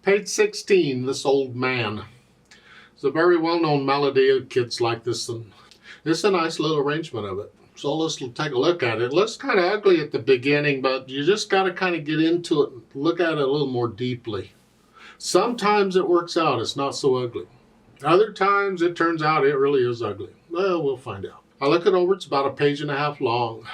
Page 16, This Old Man. It's a very well-known melody. Kids like this, and this is a nice little arrangement of it. So let's take a look at it. It looks kind of ugly at the beginning, but you just got to kind of get into it and look at it a little more deeply. Sometimes it works out. It's not so ugly. Other times it turns out it really is ugly. Well, we'll find out. I look it over. It's about a page and a half long.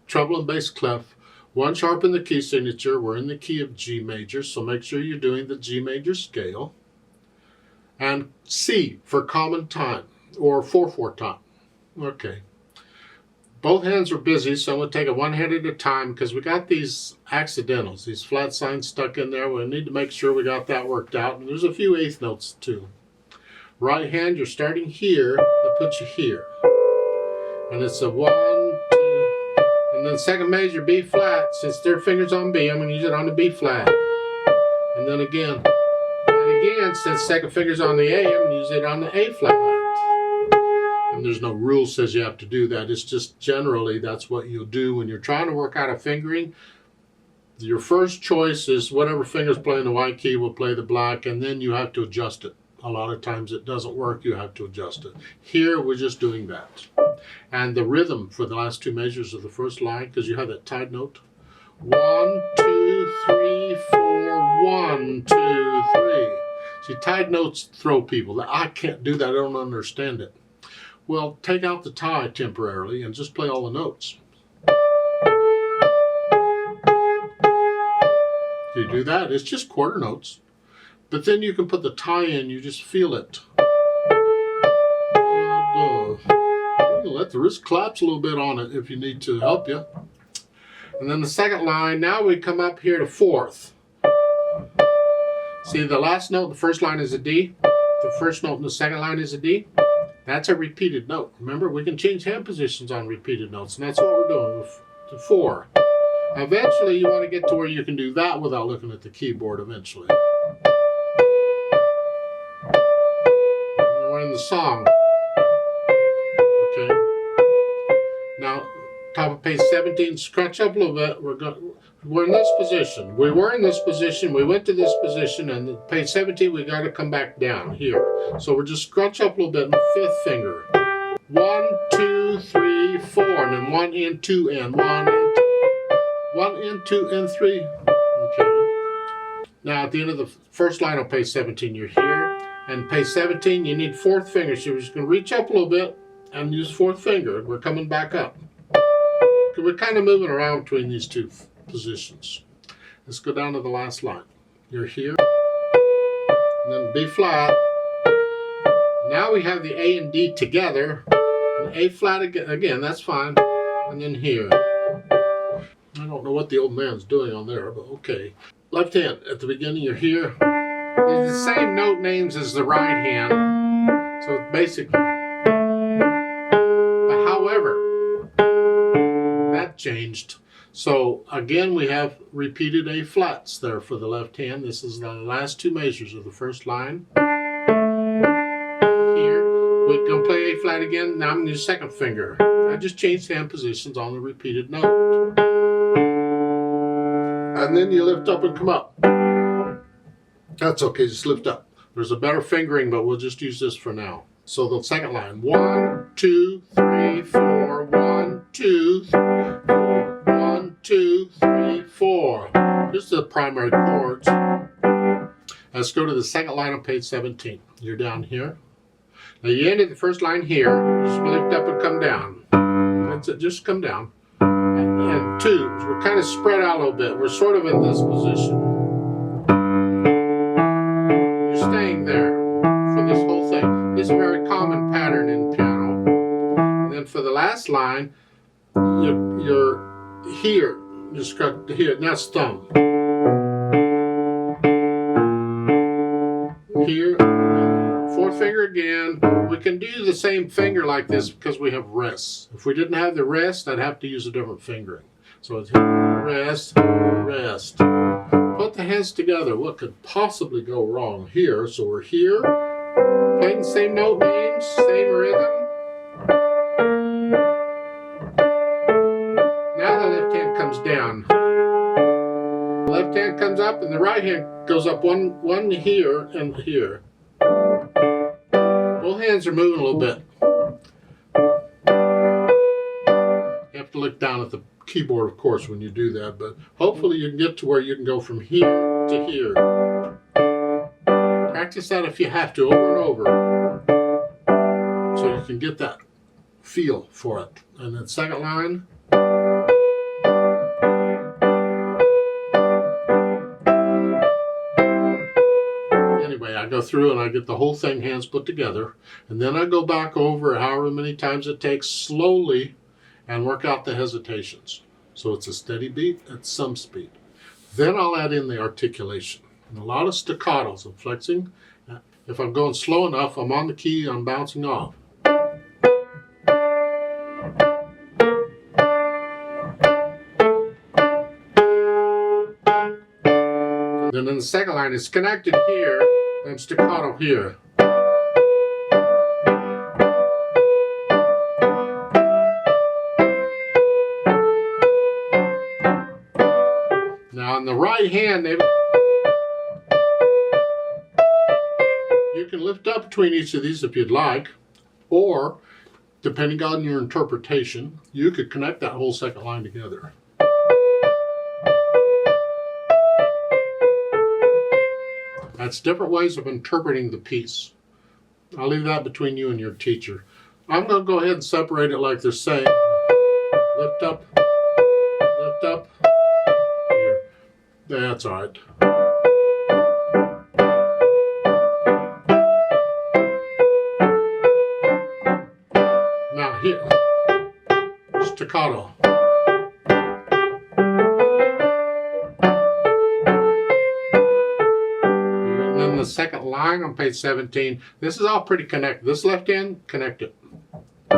Treble and bass clef. 1 sharp in the key signature. We're in the key of G major, so make sure you're doing the G major scale. And C for common time, or 4/4 time. Okay. Both hands are busy, so I'm going to take it one hand at a time because we got these accidentals, these flat signs stuck in there. We need to make sure we got that worked out. And there's a few eighth notes too. Right hand, you're starting here, that puts you here. And it's a 1, 2, and then second major B flat. Since their fingers on B, I'm going to use it on the B flat. And then again, and again, since second finger's on the A, I'm going to use it on the A flat. And there's no rule says you have to do that. It's just generally that's what you'll do when you're trying to work out a fingering. Your first choice is whatever finger's playing the white key will play the black, and then you have to adjust it. A lot of times it doesn't work, you have to adjust it. Here we're just doing that. And the rhythm for the last 2 measures of the first line, because you have that tied note. 1, 2, 3, 4, 1, 2, 3. See, tied notes throw people. I can't do that, I don't understand it. Well, take out the tie temporarily and just play all the notes. You do that, it's just quarter notes. But then you can put the tie in, you just feel it. You can let the wrist collapse a little bit on it if you need to help you. And then the second line, now we come up here to 4th. See, the last note in the first line is a D. The first note in the second line is a D. That's a repeated note. Remember, we can change hand positions on repeated notes, and that's what we're doing with the 4. Eventually, you want to get to where you can do that without looking at the keyboard eventually. And we're in the song. Okay. Now, top of page 17, scratch up a little bit. We're in this position. We were in this position. We went to this position, and page 17, we got to come back down here. So we're just scrunch up a little bit in the 5th finger. 1, 2, 3, 4, and then 1 in, 2 in, 1 in, 1 in, 2 in, 3. Okay. Now at the end of the first line on page 17, you're here, and page 17, you need 4th finger. So you're just going to reach up a little bit and use 4th finger. We're coming back up. We're kind of moving around between these 2 positions. Let's go down to the last line. You're here, and then B flat. Now we have the A and D together, and A flat again, that's fine, and then here. I don't know what the old man's doing on there, but okay. Left hand, at the beginning you're here. It's the same note names as the right hand, so basically. But however, that changed. So again, we have repeated A flats there for the left hand. This is the last 2 measures of the first line. Here, we're going to play A flat again. Now I'm going to use 2nd finger. I just changed hand positions on the repeated note. And then you lift up and come up. That's okay, just lift up. There's a better fingering, but we'll just use this for now. So the second line, 1, 2, 3, 4, 1, 2, 3, 4, 1, 2, 3, 4. This is the primary chords. Let's go to the second line on page 17. You're down here. Now you ended the first line here. Just lift up and come down. That's it, just come down. And 2s, we're kind of spread out a little bit. We're sort of in this position. You're staying there for this whole thing. It's a very common pattern in piano. And then for the last line, you're here. Just got here. That's thumb. Here. 4th finger again. We can do the same finger like this because we have rests. If we didn't have the rest, I'd have to use a different fingering. So it's rest, rest. Put the hands together. What could possibly go wrong here? So we're here, playing the same note names, same rhythm. Now the left hand comes down. Left left hand comes up and the right hand goes up one here and here. Both hands are moving a little bit. You have to look down at the keyboard, of course, when you do that, but hopefully you can get to where you can go from here to here. Practice that if you have to, over and over, so you can get that feel for it. And then second line. Anyway, I go through and I get the whole thing hands put together, and then I go back over however many times it takes slowly and work out the hesitations. So it's a steady beat at some speed. Then I'll add in the articulation. And a lot of staccatos. I'm flexing. If I'm going slow enough, I'm on the key, I'm bouncing off. Then in the second line, it's connected here and staccato here. Now on the right hand, you can lift up between each of these if you'd like, or depending on your interpretation, you could connect that whole second line together. That's different ways of interpreting the piece. I'll leave that between you and your teacher. I'm going to go ahead and separate it like they're saying. Lift up, lift up. Here. That's all right. Now here, staccato. The second line on page 17, this is all pretty connected. This left hand, connect it. So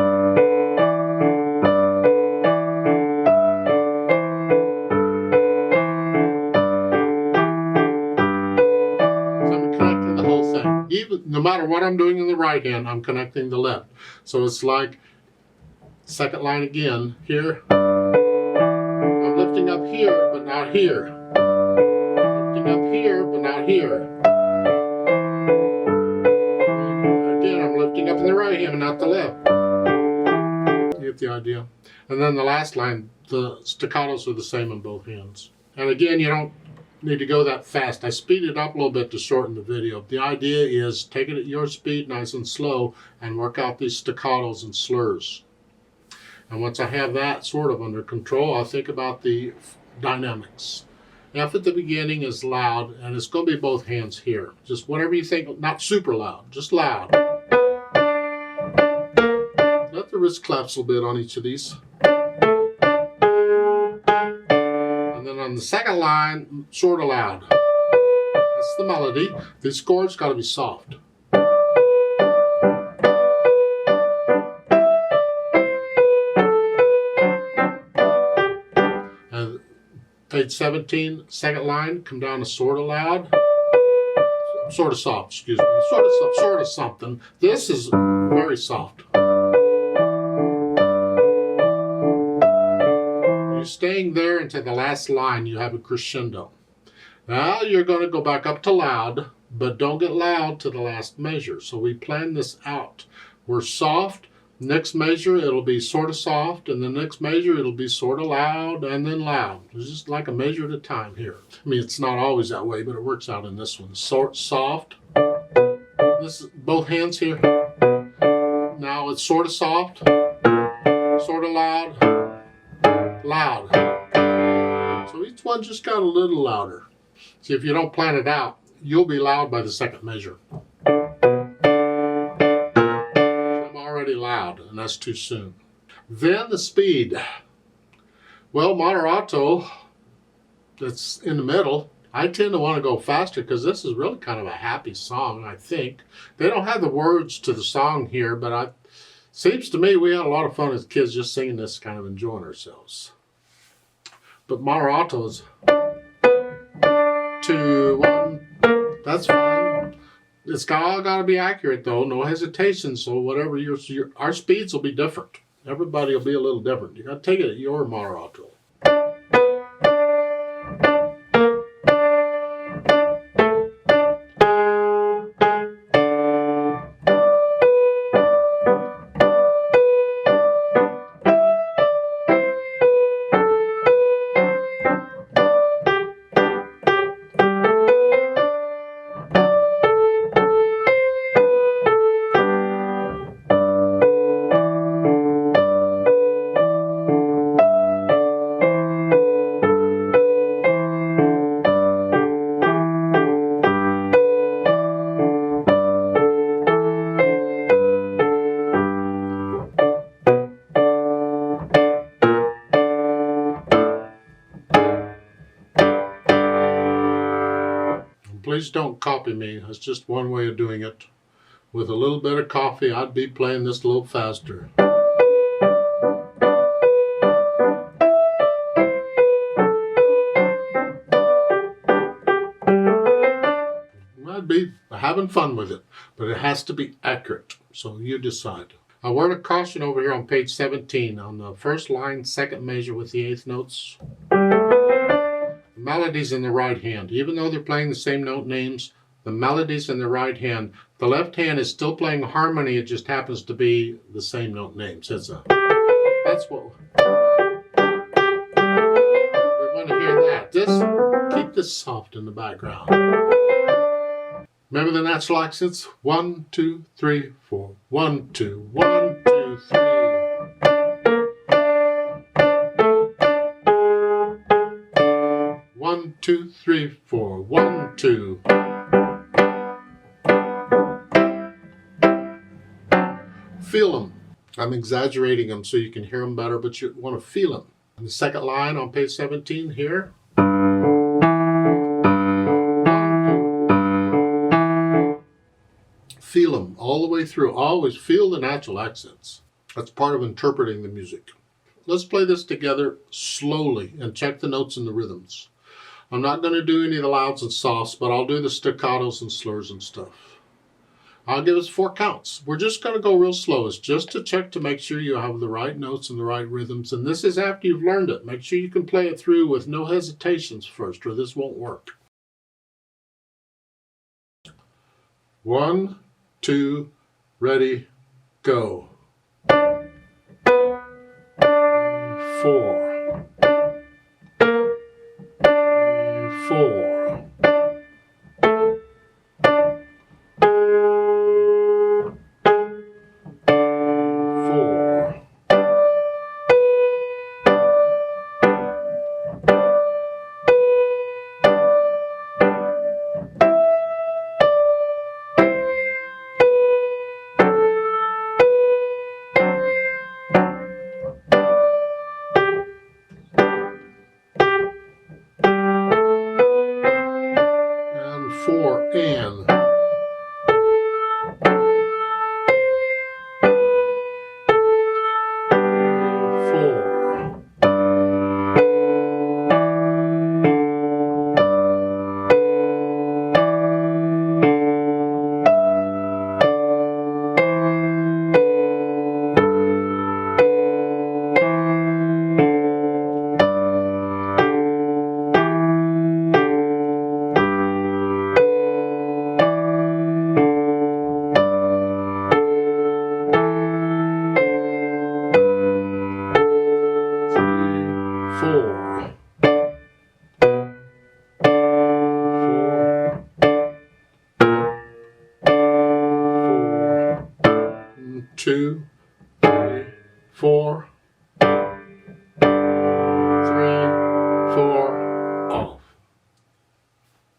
I'm connecting the whole thing. Even no matter what I'm doing in the right hand, I'm connecting the left. So it's like second line again. Here, I'm lifting up here, but not here. Lifting up here, but not here. Lifting up in the right hand and not the left. You get the idea. And then the last line, the staccatos are the same in both hands. And again, you don't need to go that fast. I speed it up a little bit to shorten the video. The idea is take it at your speed, nice and slow, and work out these staccatos and slurs. And once I have that sort of under control, I'll think about the dynamics. F at the beginning is loud, and it's going to be both hands here. Just whatever you think, not super loud, just loud. Let the wrist claps a little bit on each of these. And then on the second line, sort of loud. That's the melody. These chords got to be soft. And page 17, second line, come down to sort of loud. Sort of soft, excuse me. Sort of something. This is very soft. You're staying there into the last line, you have a crescendo. Now you're going to go back up to loud, but don't get loud to the last measure. So we plan this out. We're soft. Next measure, it'll be sort of soft, and the next measure, it'll be sort of loud, and then loud. It's just like a measure at a time here. I mean, it's not always that way, but it works out in this one. Soft. This is both hands here. Now it's sort of soft, sort of loud, loud. So each one just got a little louder. See, if you don't plan it out, you'll be loud by the second measure. Loud, and that's too soon. Then the speed. Well, moderato, that's in the middle. I tend to want to go faster because this is really kind of a happy song, I think. They don't have the words to the song here, but seems to me we had a lot of fun as kids just singing this, kind of enjoying ourselves. But moderatos, 2, 1, that's fine. It's all got to be accurate, though. No hesitation. So whatever our speeds will be different. Everybody will be a little different. You got to take it at your moderato. please don't copy me. That's just one way of doing it. With a little bit of coffee, I'd be playing this a little faster. I'd be having fun with it, but it has to be accurate, so you decide. A word of caution over here on page 17, on the first line, second measure with the eighth notes. The melody's in the right hand. Even though they're playing the same note names, the melody's in the right hand. The left hand is still playing harmony, it just happens to be the same note names. That's what we want to hear that. Just keep this soft in the background. Remember the natural accents? 1, 2, 3, 4. 1, 2, 1, 2, 3. 1, 2, 3, 4. 1, 2. Feel them. I'm exaggerating them so you can hear them better, but you want to feel them. And the second line on page 17 here. Feel them all the way through. Always feel the natural accents. That's part of interpreting the music. Let's play this together slowly and check the notes and the rhythms. I'm not going to do any of the louds and softs, but I'll do the staccatos and slurs and stuff. I'll give us 4 counts. We're just going to go real slow. It's just to check to make sure you have the right notes and the right rhythms. And this is after you've learned it. Make sure you can play it through with no hesitations first, or this won't work. 1, 2, ready, go. 4. 4. 4 and 4. 2, 3, 4.